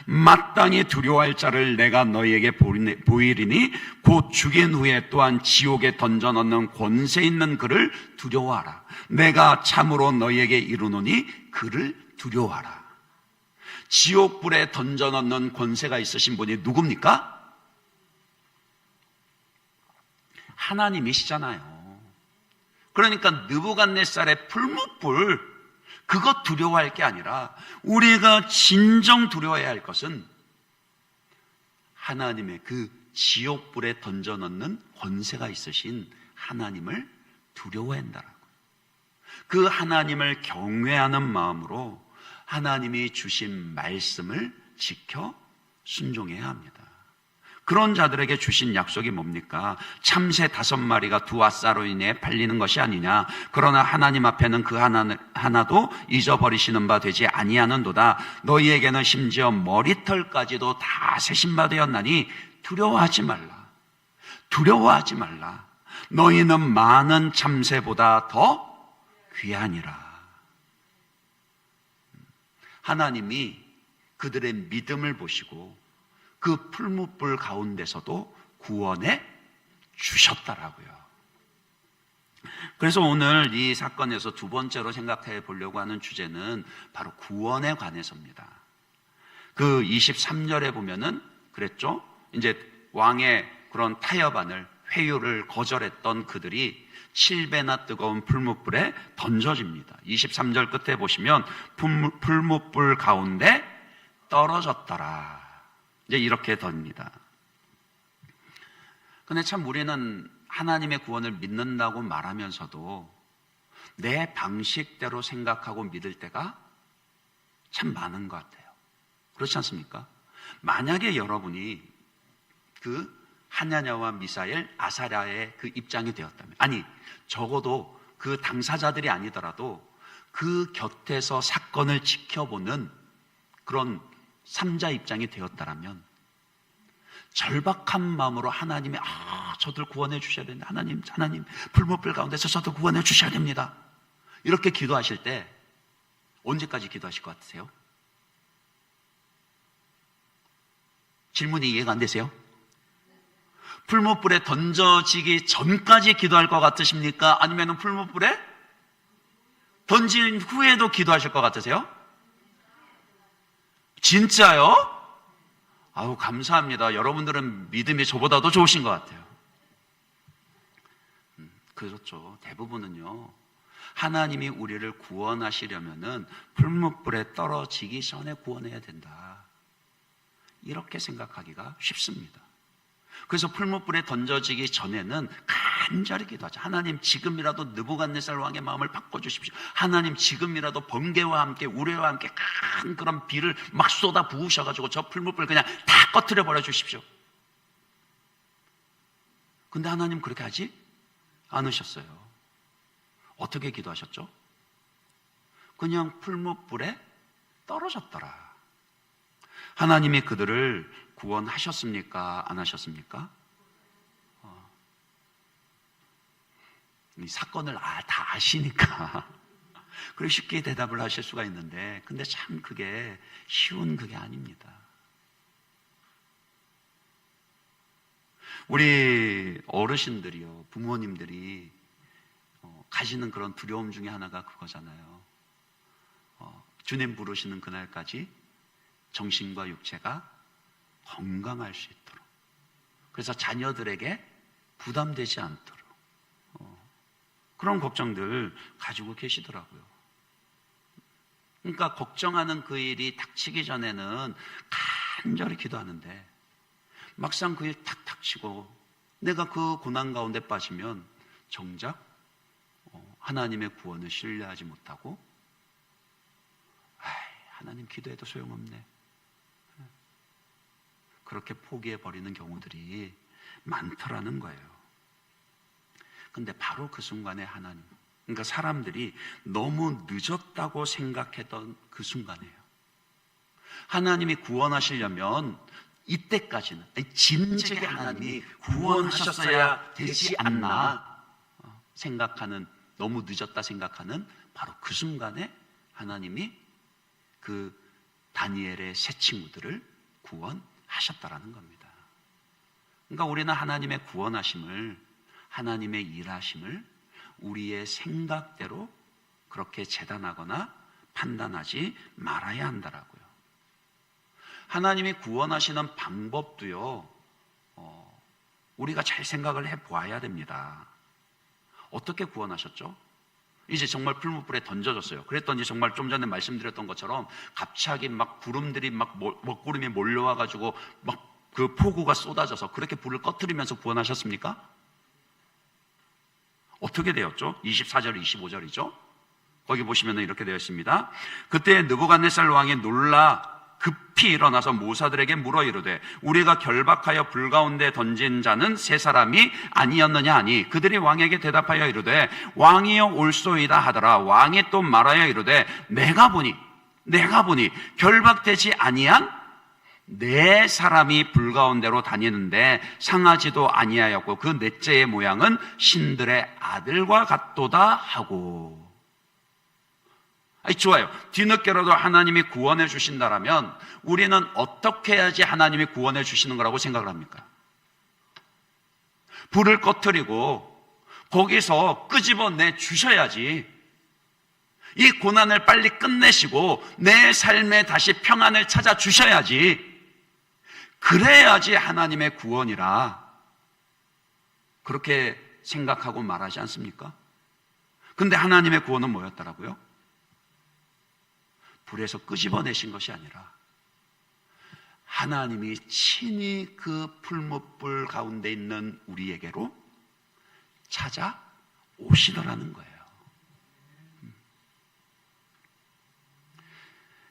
마땅히 두려워할 자를 내가 너희에게 보이리니 곧 죽인 후에 또한 지옥에 던져 넣는 권세 있는 그를 두려워하라. 내가 참으로 너희에게 이르노니 그를 두려워하라. 지옥불에 던져 넣는 권세가 있으신 분이 누굽니까? 하나님이시잖아요. 그러니까 느부갓네살의 풀무불, 그것 두려워할 게 아니라 우리가 진정 두려워해야 할 것은 하나님의 그 지옥불에 던져 넣는 권세가 있으신 하나님을 두려워한다라고. 그 하나님을 경외하는 마음으로 하나님이 주신 말씀을 지켜 순종해야 합니다. 그런 자들에게 주신 약속이 뭡니까? 참새 5마리가 두 아싸로 인해 팔리는 것이 아니냐. 그러나 하나님 앞에는 그 하나도 잊어버리시는 바 되지 아니하는도다. 너희에게는 심지어 머리털까지도 다 세신 바 되었나니 두려워하지 말라. 두려워하지 말라. 너희는 많은 참새보다 더 귀하니라. 하나님이 그들의 믿음을 보시고 그 풀무불 가운데서도 구원해 주셨다라고요. 그래서 오늘 이 사건에서 두 번째로 생각해 보려고 하는 주제는 바로 구원에 관해서입니다. 그 23절에 보면은 그랬죠. 이제 왕의 그런 타협안을, 회유를 거절했던 그들이 7배나 뜨거운 풀무불에 던져집니다. 23절 끝에 보시면 풀무불 가운데 떨어졌더라. 이제 이렇게 됩니다. 근데 참 우리는 하나님의 구원을 믿는다고 말하면서도 내 방식대로 생각하고 믿을 때가 참 많은 것 같아요. 그렇지 않습니까? 만약에 여러분이 그 하나냐와 미사엘, 아사랴의 그 입장이 되었다면, 아니 적어도 그 당사자들이 아니더라도 그 곁에서 사건을 지켜보는 그런 3자 입장이 되었다면 절박한 마음으로 하나님의 저들 구원해 주셔야 됩니다. 하나님 풀무불 가운데서 저들 구원해 주셔야 됩니다. 이렇게 기도하실 때 언제까지 기도하실 것 같으세요? 질문이 이해가 안 되세요? 풀무불에 던져지기 전까지 기도할 것 같으십니까? 아니면 풀무불에 던진 후에도 기도하실 것 같으세요? 진짜요? 아우, 감사합니다. 여러분들은 믿음이 저보다도 좋으신 것 같아요. 그렇죠. 대부분은요, 하나님이 우리를 구원하시려면은 풀무불에 떨어지기 전에 구원해야 된다. 이렇게 생각하기가 쉽습니다. 그래서 풀무불에 던져지기 전에는 간절히 기도하자. 하나님, 지금이라도 느부갓네살 왕의 마음을 바꿔주십시오. 하나님, 지금이라도 번개와 함께 우레와 함께 큰 그런 비를 막 쏟아 부으셔가지고 저 풀무불 그냥 다 꺼트려 버려 주십시오. 근데 하나님 그렇게 하지 않으셨어요. 어떻게 기도하셨죠? 그냥 풀무불에 떨어졌더라. 하나님이 그들을 구원하셨습니까? 안 하셨습니까? 이 사건을 다 아시니까 그리고 쉽게 대답을 하실 수가 있는데, 근데 참 그게 쉬운 그게 아닙니다. 우리 어르신들이요, 부모님들이 가지는 그런 두려움 중에 하나가 그거잖아요. 주님 부르시는 그날까지 정신과 육체가 건강할 수 있도록, 그래서 자녀들에게 부담되지 않도록 그런 걱정들 가지고 계시더라고요. 그러니까 걱정하는 그 일이 닥치기 전에는 간절히 기도하는데, 막상 그 일 탁 닥치고 내가 그 고난 가운데 빠지면 정작 하나님의 구원을 신뢰하지 못하고 하나님 기도해도 소용없네, 그렇게 포기해버리는 경우들이 많더라는 거예요. 근데 바로 그 순간에 하나님, 그러니까 사람들이 너무 늦었다고 생각했던 그 순간이에요. 하나님이 구원하시려면 이때까지는 진즉에 하나님이 구원하셨어야 되지 않나 생각하는, 너무 늦었다 생각하는 바로 그 순간에 하나님이 그 다니엘의 세 친구들을 구원하셨다라는 겁니다. 그러니까 우리는 하나님의 구원하심을, 하나님의 일하심을 우리의 생각대로 그렇게 재단하거나 판단하지 말아야 한다라고요. 하나님이 구원하시는 방법도요, 우리가 잘 생각을 해보아야 됩니다. 어떻게 구원하셨죠? 이제 정말 풀무불에 던져졌어요. 그랬더니 정말 좀 전에 말씀드렸던 것처럼 갑자기 막 구름들이 막 먹구름이 몰려와가지고 막 그 폭우가 쏟아져서 그렇게 불을 꺼트리면서 구원하셨습니까? 어떻게 되었죠? 24절, 25절이죠. 거기 보시면 이렇게 되어 있습니다. 그때 느부갓네살 왕이 놀라 급히 일어나서 모사들에게 물어 이르되, 우리가 결박하여 불 가운데 던진 자는 세 사람이 아니었느냐 하니, 그들이 왕에게 대답하여 이르되 왕이여 올소이다 하더라. 왕이 또 말하여 이르되 내가 보니 결박되지 아니한 네 사람이 불 가운데로 다니는데 상하지도 아니하였고 그 넷째의 모양은 신들의 아들과 같도다 하고. 좋아요. 뒤늦게라도 하나님이 구원해 주신다라면 우리는 어떻게 해야지 하나님이 구원해 주시는 거라고 생각을 합니까? 불을 꺼트리고 거기서 끄집어내 주셔야지, 이 고난을 빨리 끝내시고 내 삶에 다시 평안을 찾아 주셔야지, 그래야지 하나님의 구원이라 그렇게 생각하고 말하지 않습니까? 근데 하나님의 구원은 뭐였더라고요? 불에서 끄집어내신 것이 아니라 하나님이 친히 그 풀무불 가운데 있는 우리에게로 찾아오시더라는 거예요.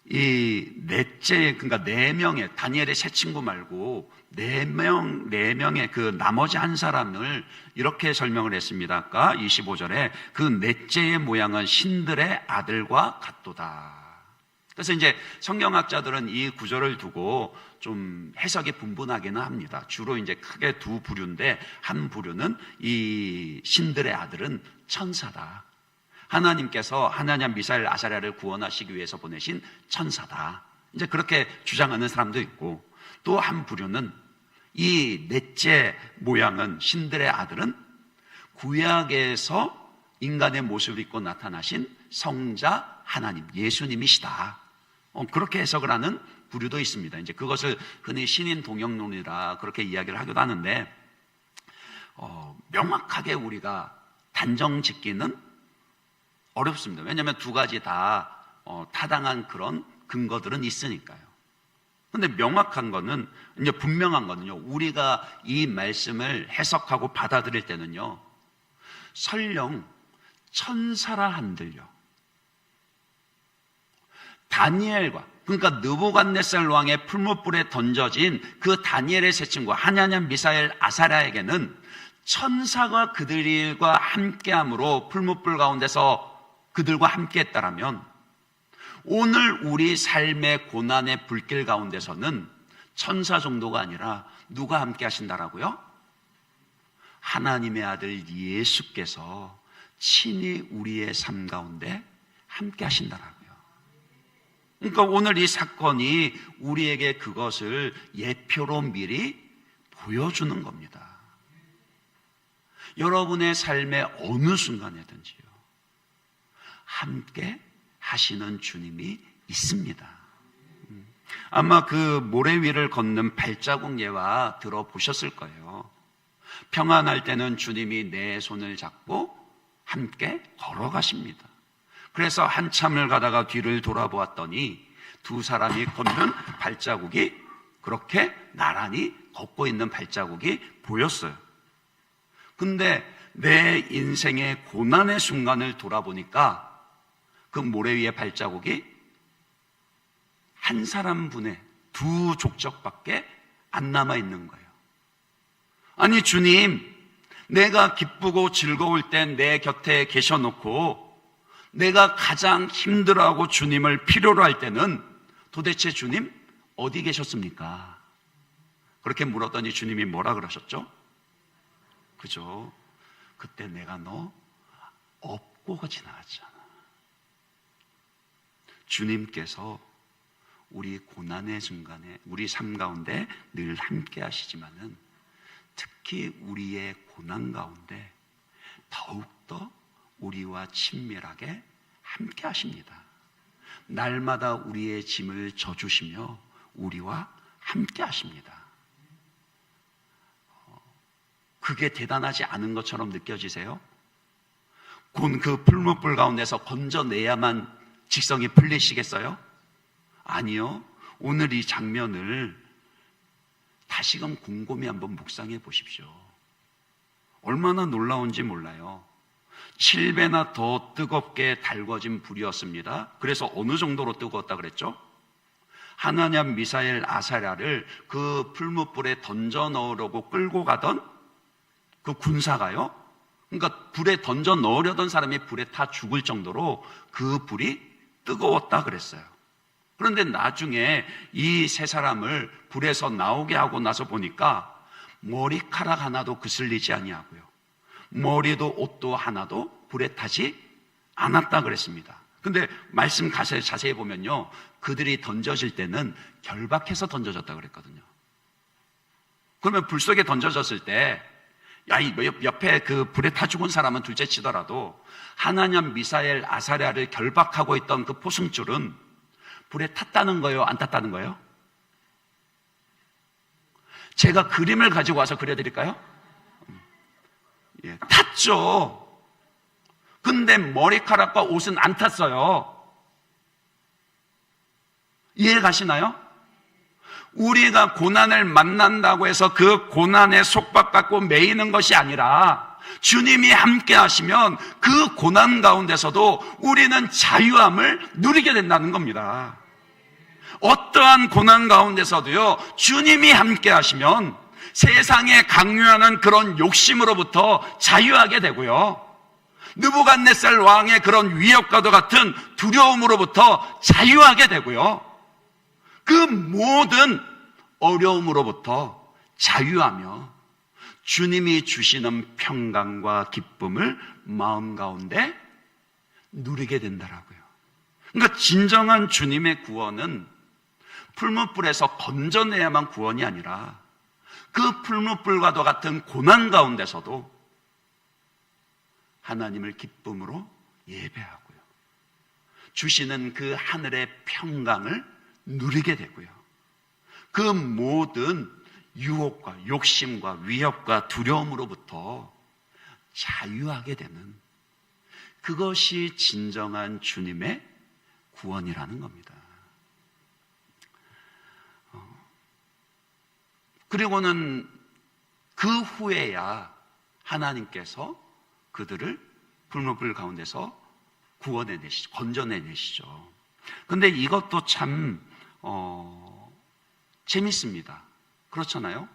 이 넷째, 그러니까 네 명의, 다니엘의 세 친구 말고 네 명의 그 나머지 한 사람을 이렇게 설명을 했습니다. 아까 25절에 그 넷째의 모양은 신들의 아들과 같도다. 그래서 이제 성경학자들은 이 구절을 두고 좀 해석이 분분하기는 합니다. 주로 이제 크게 두 부류인데, 한 부류는 이 신들의 아들은 천사다, 하나님께서 하나냐, 미사엘, 아사랴를 구원하시기 위해서 보내신 천사다, 이제 그렇게 주장하는 사람도 있고, 또 한 부류는 이 넷째 모양은, 신들의 아들은 구약에서 인간의 모습을 입고 나타나신 성자 하나님, 예수님이시다, 그렇게 해석을 하는 부류도 있습니다. 이제 그것을 흔히 신인 동영론이라 그렇게 이야기를 하기도 하는데, 명확하게 우리가 단정 짓기는 어렵습니다. 왜냐하면 두 가지 다 타당한 그런 근거들은 있으니까요. 근데 명확한 거는, 이제 분명한 거는요, 우리가 이 말씀을 해석하고 받아들일 때는요, 설령 천사라 한들요, 다니엘과, 그러니까 느부갓네살 왕의 풀무불에 던져진 그 다니엘의 세 친구 하나냐, 미사엘, 아사랴에게는 천사가 그들과 함께함으로 풀무불 가운데서 그들과 함께했다라면, 오늘 우리 삶의 고난의 불길 가운데서는 천사 정도가 아니라 누가 함께 하신다라고요? 하나님의 아들 예수께서 친히 우리의 삶 가운데 함께 하신다라고요. 그러니까 오늘 이 사건이 우리에게 그것을 예표로 미리 보여주는 겁니다. 여러분의 삶의 어느 순간에든지요, 함께 하시는 주님이 있습니다. 아마 그 모래 위를 걷는 발자국 예화 들어보셨을 거예요. 평안할 때는 주님이 내 손을 잡고 함께 걸어가십니다. 그래서 한참을 가다가 뒤를 돌아보았더니 두 사람이 걷는 발자국이, 그렇게 나란히 걷고 있는 발자국이 보였어요. 근데 내 인생의 고난의 순간을 돌아보니까 그 모래 위의 발자국이 한 사람분의 두 족적밖에 안 남아 있는 거예요. 아니 주님, 내가 기쁘고 즐거울 땐 내 곁에 계셔놓고 내가 가장 힘들어하고 주님을 필요로 할 때는 도대체 주님 어디 계셨습니까? 그렇게 물었더니 주님이 뭐라 그러셨죠? 그죠? 그때 내가 너 업고 지나갔잖아. 주님께서 우리 고난의 순간에 우리 삶 가운데 늘 함께 하시지만은 특히 우리의 고난 가운데 더욱더 우리와 친밀하게 함께 하십니다. 날마다 우리의 짐을 져주시며 우리와 함께 하십니다. 그게 대단하지 않은 것처럼 느껴지세요? 곧 그 풀무불 가운데서 건져내야만 직성이 풀리시겠어요? 아니요. 오늘 이 장면을 다시금 곰곰이 한번 묵상해 보십시오. 얼마나 놀라운지 몰라요. 7배나 더 뜨겁게 달궈진 불이었습니다. 그래서 어느 정도로 뜨거웠다 그랬죠? 하나냐, 미사엘, 아사랴를 그 풀무불에 던져 넣으려고 끌고 가던 그 군사가요, 그러니까 불에 던져 넣으려던 사람이 불에 타 죽을 정도로 그 불이 뜨거웠다 그랬어요. 그런데 나중에 이 세 사람을 불에서 나오게 하고 나서 보니까 머리카락 하나도 그슬리지 아니하고요, 머리도 옷도 하나도 불에 타지 않았다 그랬습니다. 근데 말씀 자세히 보면요, 그들이 던져질 때는 결박해서 던져졌다 그랬거든요. 그러면 불 속에 던져졌을 때, 야, 이 옆에 그 불에 타 죽은 사람은 둘째 치더라도 하나냐, 미사엘, 아사랴를 결박하고 있던 그 포승줄은 불에 탔다는 거예요, 안 탔다는 거예요? 제가 그림을 가지고 와서 그려드릴까요? 예, 탔죠. 근데 머리카락과 옷은 안 탔어요. 이해 가시나요? 우리가 고난을 만난다고 해서 그 고난에 속박받고 매이는 것이 아니라 주님이 함께 하시면 그 고난 가운데서도 우리는 자유함을 누리게 된다는 겁니다. 어떠한 고난 가운데서도요, 주님이 함께 하시면 세상에 강요하는 그런 욕심으로부터 자유하게 되고요, 느부갓네살 왕의 그런 위협과도 같은 두려움으로부터 자유하게 되고요, 그 모든 어려움으로부터 자유하며 주님이 주시는 평강과 기쁨을 마음 가운데 누리게 된다라고요. 그러니까 진정한 주님의 구원은 풀무불에서 건져내야만 구원이 아니라 그 풀무불과도 같은 고난 가운데서도 하나님을 기쁨으로 예배하고요, 주시는 그 하늘의 평강을 누리게 되고요, 그 모든 유혹과 욕심과 위협과 두려움으로부터 자유하게 되는, 그것이 진정한 주님의 구원이라는 겁니다. 그리고는 그 후에야 하나님께서 그들을 불못불 가운데서 구원해내시죠. 건져내내시죠. 근데 이것도 참 재밌습니다. 그렇잖아요?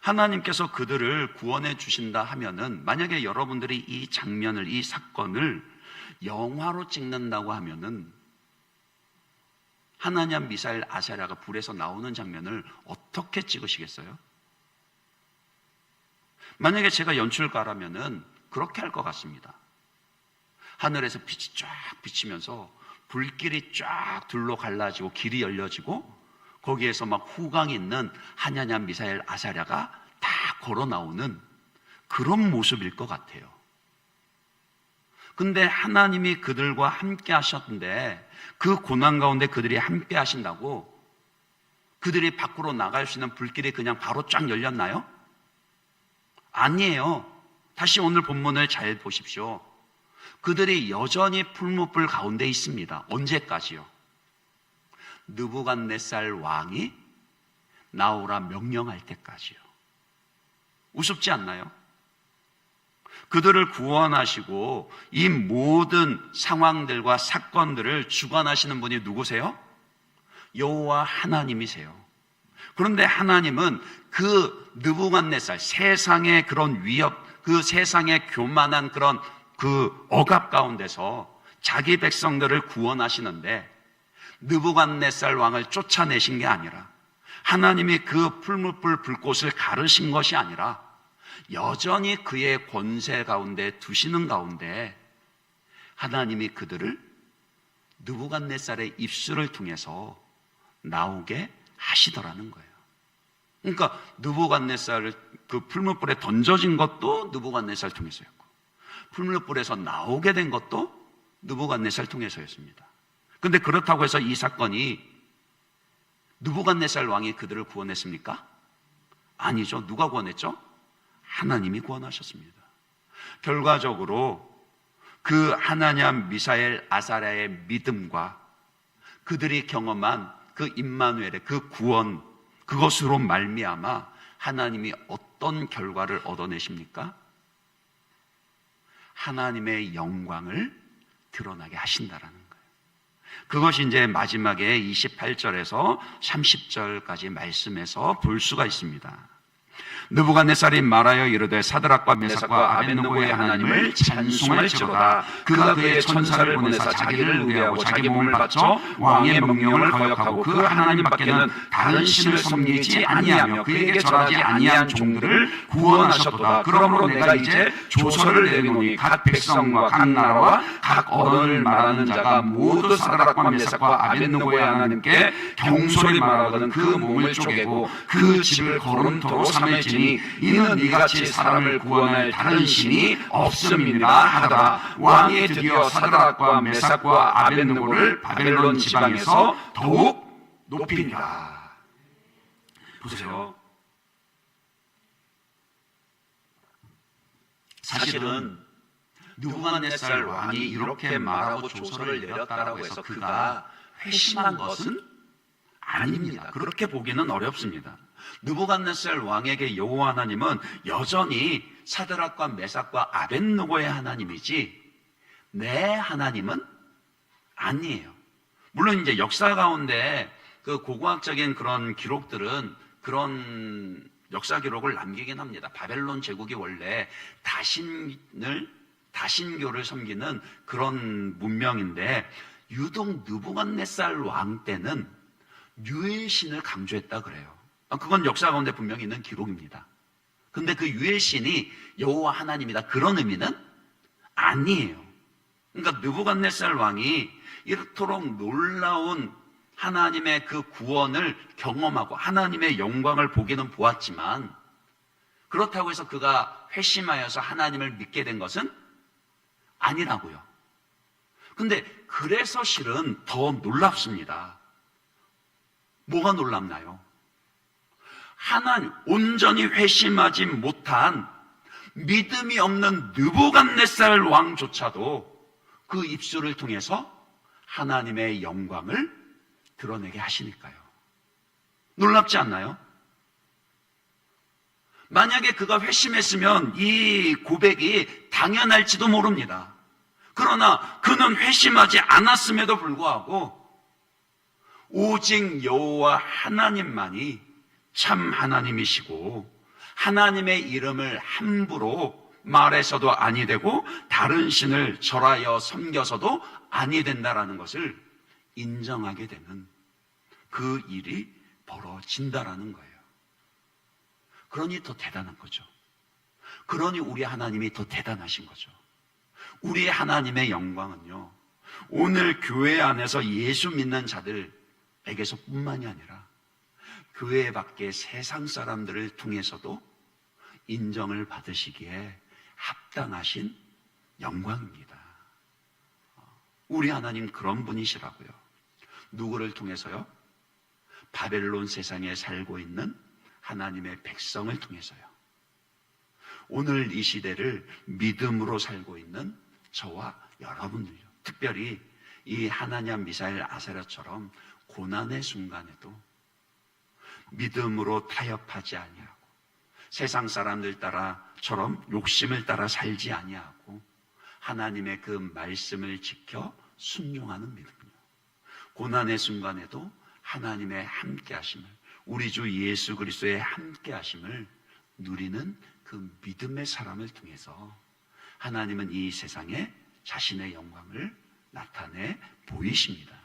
하나님께서 그들을 구원해 주신다 하면은, 만약에 여러분들이 이 장면을, 이 사건을 영화로 찍는다고 하면은 하나냐, 미사엘, 아사랴가 불에서 나오는 장면을 어떻게 찍으시겠어요? 만약에 제가 연출가라면은 그렇게 할 것 같습니다. 하늘에서 빛이 쫙 비치면서 불길이 쫙 둘로 갈라지고 길이 열려지고 거기에서 막 후광이 있는 하냐냐, 미사엘, 아사랴가 다 걸어 나오는 그런 모습일 것 같아요. 근데 하나님이 그들과 함께 하셨는데, 그 고난 가운데 그들이 함께 하신다고 그들이 밖으로 나갈 수 있는 불길이 그냥 바로 쫙 열렸나요? 아니에요. 다시 오늘 본문을 잘 보십시오. 그들이 여전히 풀무불 가운데 있습니다. 언제까지요? 느부갓네살 왕이 나오라 명령할 때까지요. 우습지 않나요? 그들을 구원하시고 이 모든 상황들과 사건들을 주관하시는 분이 누구세요? 여호와 하나님이세요. 그런데 하나님은 그 느부갓네살, 세상의 그런 위협, 그 세상의 교만한 그런 그 억압 가운데서 자기 백성들을 구원하시는데, 느부갓네살 왕을 쫓아내신 게 아니라, 하나님이 그 풀무불 불꽃을 가르신 것이 아니라 여전히 그의 권세 가운데 두시는 가운데 하나님이 그들을 느부갓네살의 입술을 통해서 나오게 하시더라는 거예요. 그러니까 느부갓네살을 그 풀무불에 던져진 것도 느부갓네살 통해서였고, 풀무불에서 나오게 된 것도 느부갓네살 통해서였습니다. 그런데 그렇다고 해서 이 사건이 느부갓네살 왕이 그들을 구원했습니까? 아니죠. 누가 구원했죠? 하나님이 구원하셨습니다. 결과적으로 그 하나냐, 미사엘, 아사랴의 믿음과 그들이 경험한 그 임마누엘의 그 구원, 그것으로 말미암아 하나님이 어떤 결과를 얻어내십니까? 하나님의 영광을 드러나게 하신다라는 거예요. 그것이 이제 마지막에 28절에서 30절까지 말씀에서 볼 수가 있습니다. 느부갓네살이 말하여 이르되 사드락과 메삭과 아벳느고의 하나님을 찬송할지로다. 그가 그의 천사를 보내사 자기를 의뢰하고 자기 몸을 바쳐 왕의 명령을 거역하고 그 하나님 밖에는 다른 신을 섬기지 아니하며 그에게 절하지 아니한 종들을 구원하셨도다. 그러므로 내가 이제 조서를 내리노니 각 백성과 각 나라와 각 언어를 말하는 자가 모두 사드락과 메삭과 아벳느고의 하나님께 경솔히 말하거든 그 몸을 쪼개고 그 집을 거름토로 삼을지니 이는 이같이 사람을 구원할 다른 신이 없음이니라 하더라. 왕이 드디어 사드락과 메삭과 아벳느고를 바벨론 지방에서 더욱 높이니라. 보세요. 사실은 느부갓네살 왕이 이렇게 말하고 조서를 내렸다라고 해서 그가 회심한 것은 아닙니다. 그렇게 보기는 어렵습니다. 느부갓네살 왕에게 여호와 하나님은 여전히 사드락과 메삭과 아벳느고의 하나님이지 내 하나님은 아니에요. 물론 이제 역사 가운데 그 고고학적인 그런 기록들은 그런 역사 기록을 남기긴 합니다. 바벨론 제국이 원래 다신교를 섬기는 그런 문명인데, 유독 느부갓네살 왕 때는 유일신을 강조했다 그래요. 그건 역사 가운데 분명히 있는 기록입니다. 근데 그 유일신이 여호와 하나님이다, 그런 의미는 아니에요. 그러니까 느부갓네살 왕이 이토록 놀라운 하나님의 그 구원을 경험하고 하나님의 영광을 보기는 보았지만, 그렇다고 해서 그가 회심하여서 하나님을 믿게 된 것은 아니라고요. 근데 그래서 실은 더 놀랍습니다. 뭐가 놀랍나요? 하나님, 온전히 회심하지 못한 믿음이 없는 느부갓네살 왕조차도 그 입술을 통해서 하나님의 영광을 드러내게 하시니까요. 놀랍지 않나요? 만약에 그가 회심했으면 이 고백이 당연할지도 모릅니다. 그러나 그는 회심하지 않았음에도 불구하고 오직 여호와 하나님만이 참 하나님이시고 하나님의 이름을 함부로 말해서도 아니 되고 다른 신을 절하여 섬겨서도 아니 된다라는 것을 인정하게 되는 그 일이 벌어진다라는 거예요. 그러니 더 대단한 거죠. 그러니 우리 하나님이 더 대단하신 거죠. 우리 하나님의 영광은요, 오늘 교회 안에서 예수 믿는 자들에게서 뿐만이 아니라 교회 밖의 세상 사람들을 통해서도 인정을 받으시기에 합당하신 영광입니다. 우리 하나님 그런 분이시라고요. 누구를 통해서요? 바벨론 세상에 살고 있는 하나님의 백성을 통해서요. 오늘 이 시대를 믿음으로 살고 있는 저와 여러분들요. 특별히 이 하나냐, 미사엘, 아세라처럼 고난의 순간에도 믿음으로 타협하지 아니하고 세상 사람들 따라처럼 욕심을 따라 살지 아니하고 하나님의 그 말씀을 지켜 순종하는 믿음이요. 고난의 순간에도 하나님의 함께하심을, 우리 주 예수 그리스도의 함께하심을 누리는 그 믿음의 사람을 통해서 하나님은 이 세상에 자신의 영광을 나타내 보이십니다.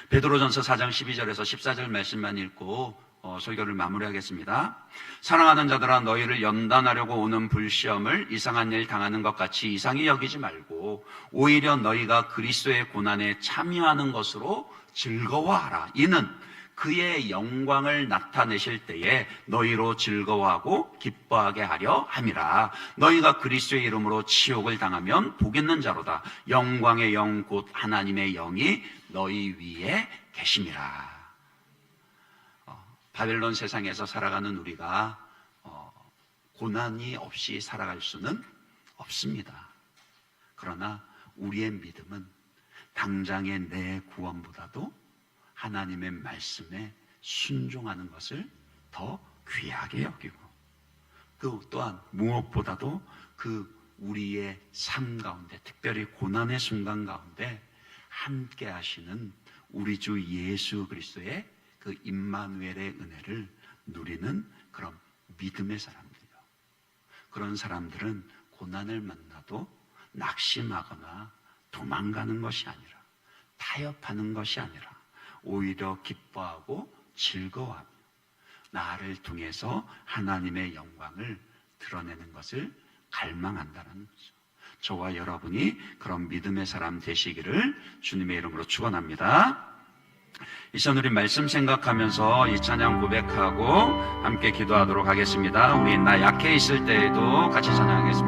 베드로전서 4장 12절에서 14절 말씀만 읽고 설교를 마무리하겠습니다. 사랑하는 자들아, 너희를 연단하려고 오는 불시험을 이상한 일 당하는 것 같이 이상히 여기지 말고 오히려 너희가 그리스도의 고난에 참여하는 것으로 즐거워하라. 이는 그의 영광을 나타내실 때에 너희로 즐거워하고 기뻐하게 하려 함이라. 너희가 그리스도의 이름으로 치욕을 당하면 복 있는 자로다. 영광의 영 곧 하나님의 영이 너희 위에 계심이라. 바벨론 세상에서 살아가는 우리가 고난이 없이 살아갈 수는 없습니다. 그러나 우리의 믿음은 당장의 내 구원보다도 하나님의 말씀에 순종하는 것을 더 귀하게 여기고, 그 또한 무엇보다도 그 우리의 삶 가운데, 특별히 고난의 순간 가운데 함께 하시는 우리 주 예수 그리스도의 그 임마누엘의 은혜를 누리는 그런 믿음의 사람들이요. 그런 사람들은 고난을 만나도 낙심하거나 도망가는 것이 아니라, 타협하는 것이 아니라 오히려 기뻐하고 즐거워하며 나를 통해서 하나님의 영광을 드러내는 것을 갈망한다는 거죠. 저와 여러분이 그런 믿음의 사람 되시기를 주님의 이름으로 축원합니다. 이 시간 우리 말씀 생각하면서 이 찬양 고백하고 함께 기도하도록 하겠습니다. 우리 나 약해 있을 때에도 같이 찬양하겠습니다.